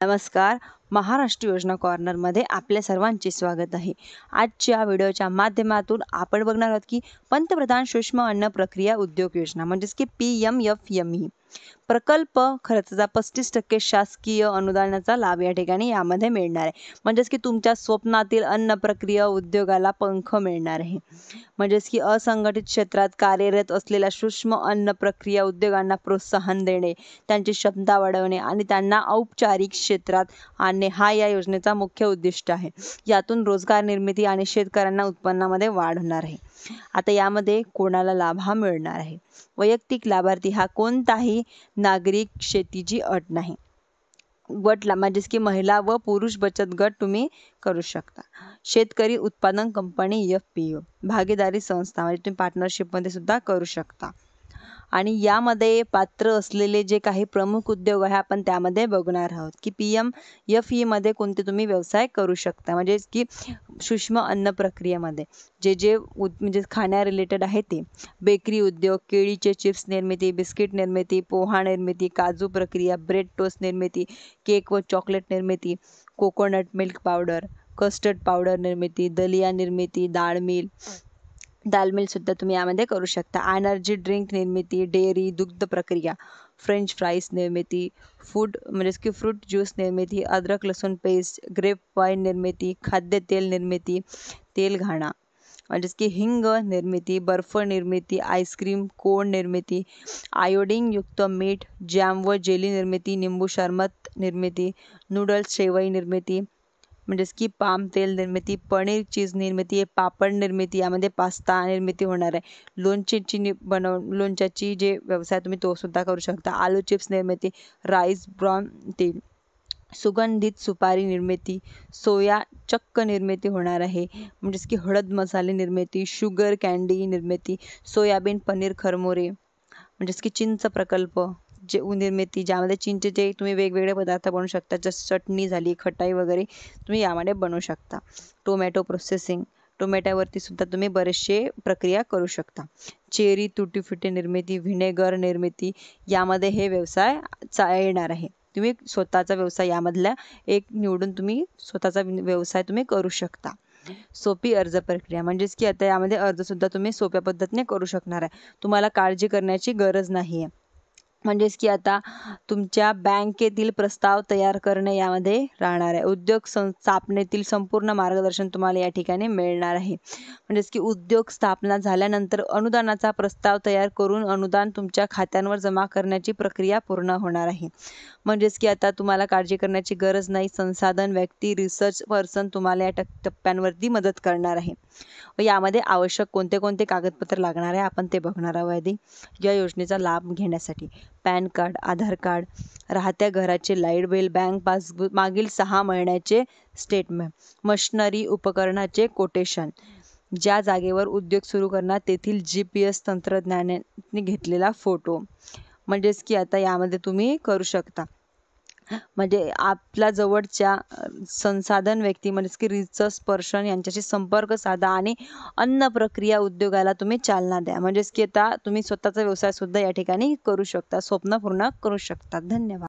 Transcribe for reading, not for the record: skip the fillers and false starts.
नमस्कार. महाराष्ट्र योजना कॉर्नरमध्ये आपल्या सर्वांचे स्वागत आहे. आजच्या व्हिडिओच्या माध्यमातून आपण बघणार आहोत की पंतप्रधान सूक्ष्म अन्न प्रक्रिया उद्योग योजना म्हणजेच की PMFME प्रकल्प खर्चाचा 35% शासकीय अनुदानाचा लाभ या ठिकाणी यामध्ये मिळणार आहे. म्हणजेच की तुमच्या स्वप्नातील अन्न प्रक्रिया उद्योगाला पंख मिळणार आहे. म्हणजेच की असंघटित क्षेत्रात कार्यरत असलेल्या सूक्ष्म अन्न प्रक्रिया उद्योगांना प्रोत्साहन देणे, त्यांची क्षमता वाढवणे आणि त्यांना औपचारिक क्षेत्रात आणणे हा या योजनेचा मुख्य उद्दिष्ट आहे. यातून रोजगार निर्मिती आणि शेतकऱ्यांना उत्पन्नामध्ये वाढ होणार आहे. आता यामध्ये कोणाला लाभ हा मिळणार आहे? वैयक्तिक लाभार्थी हा कोणताही नागरिक, शेतीची अट नाही. गट म्हणजेच की महिला व पुरुष बचत गट तुम्ही करू शकता. शेतकरी उत्पादन कंपनी FPO, भागीदारी संस्था म्हणजे तुम्ही पार्टनरशिपमध्ये सुद्धा करू शकता. आणि यामध्ये पात्र असलेले जे काही प्रमुख उद्योग आहे आपण त्यामध्ये बघणार आहोत की PMFE मध्ये कोणते तुम्ही व्यवसाय करू शकता. म्हणजे की सूक्ष्म अन्न प्रक्रियेमध्ये जे म्हणजे खाण्या रिलेटेड आहे ते बेकरी उद्योग, केळीचे चिप्स निर्मिती, बिस्किट निर्मिती, पोहा निर्मिती, काजू प्रक्रिया, ब्रेड टोस्ट निर्मिती, केक व चॉकलेट निर्मिती, coconut milk powder, custard powder निर्मिती, दलिया निर्मिती, दाल मिल सुद्धा तुम्ही यामध्ये करू शकता. एनर्जी ड्रिंक निर्मिती, डेअरी दुग्ध प्रक्रिया, फ्रेंच फ्राईज निर्मिती, फूड म्हणजेच की फ्रूट ज्यूस निर्मिती, अद्रक लसूण पेस्ट, ग्रेप वाईन निर्मिती, खाद्यतेल निर्मिती, तेल घाणा म्हणजेच की हिंग निर्मिती, बर्फ निर्मिती, आईस्क्रीम कोण निर्मिती, आयोडीन युक्त मीठ, जॅम व जेली निर्मिती, निंबू सरबत निर्मिती, नूडल्स शेवई निर्मिती म्हणजेच की पाम तेल निर्मिती, पनीर चीज निर्मिती, पापड निर्मिती, यामध्ये पास्ता निर्मिती होणार आहे. लोणच्याची जे व्यवसाय तुम्ही तो सुद्धा करू शकता. आलू चिप्स निर्मिती, राईस ब्राउन तेल, सुगंधित सुपारी निर्मिती, सोया चक्क निर्मिती होणार आहे. म्हणजेच की हळद मसाले निर्मिती, शुगर कँडी निर्मिती, सोयाबीन पनीर खरमुरे म्हणजेच की चिंच प्रकल्प जे निर्मिती, ज्यामध्ये चिंचेचे तुम्ही वेगवेगळे पदार्थ बनवू शकता. जसं चटणी झाली, खटाई वगैरे तुम्ही यामध्ये बनवू शकता. टोमॅटो प्रोसेसिंग, टोमॅटोवरती सुद्धा तुम्ही बरेचसे प्रक्रिया करू शकता. चेरी तुटी फुटी निर्मिती, व्हिनेगर निर्मिती, यामध्ये हे व्यवसाय येणार आहे. तुम्ही स्वतःचा व्यवसाय यामधल्या एक निवडून तुम्ही स्वतःचा व्यवसाय तुम्ही करू शकता. सोपी अर्ज प्रक्रिया म्हणजेच की आता यामध्ये अर्ज सुद्धा तुम्ही सोप्या पद्धतीने करू शकणार आहे. तुम्हाला काळजी करण्याची गरज नाही आहे. म्हणजेच की आता तुमच्या बँकेतील प्रस्ताव तयार करणे यामध्ये राहणार आहे. उद्योग स्थापनेतील संपूर्ण मार्गदर्शन तुम्हाला या ठिकाणी मिळणार आहे. म्हणजेच की उद्योग स्थापना झाल्यानंतर अनुदानाचा प्रस्ताव तयार करून अनुदान तुमच्या खात्यांवर जमा करण्याची प्रक्रिया पूर्ण होणार आहे. म्हणजेच की आता तुम्हाला काळजी करण्याची गरज नाही. संसाधन व्यक्ती, रिसर्च पर्सन तुम्हाला या टप्प्यांवरती मदत करणार आहे. व यामध्ये आवश्यक कोणते कोणते कागदपत्र लागणार आहे आपण ते बघणार आहोत. आधी या योजनेचा लाभ घेण्यासाठी पॅन कार्ड, आधार कार्ड, राहत्या घराचे लाईट बिल, बँक पासबुक, मागील 6 महिन्याचे स्टेटमेंट, मशिनरी उपकरणाचे कोटेशन, ज्या जागेवर उद्योग सुरू करणार तेथील GPS तंत्रज्ञानाने घेतलेला फोटो. म्हणजेच की आता यामध्ये तुम्ही करू शकता. म्हणजे आपल्या जवळच्या संसाधन व्यक्ती म्हणजेच की रिसर्च पर्सन यांच्याशी संपर्क साधा आणि अन्न प्रक्रिया उद्योगाला तुम्ही चालना द्या. म्हणजेच की आता तुम्ही स्वतःचा व्यवसाय सुद्धा या ठिकाणी करू शकता, स्वप्न पूर्ण करू शकता. धन्यवाद.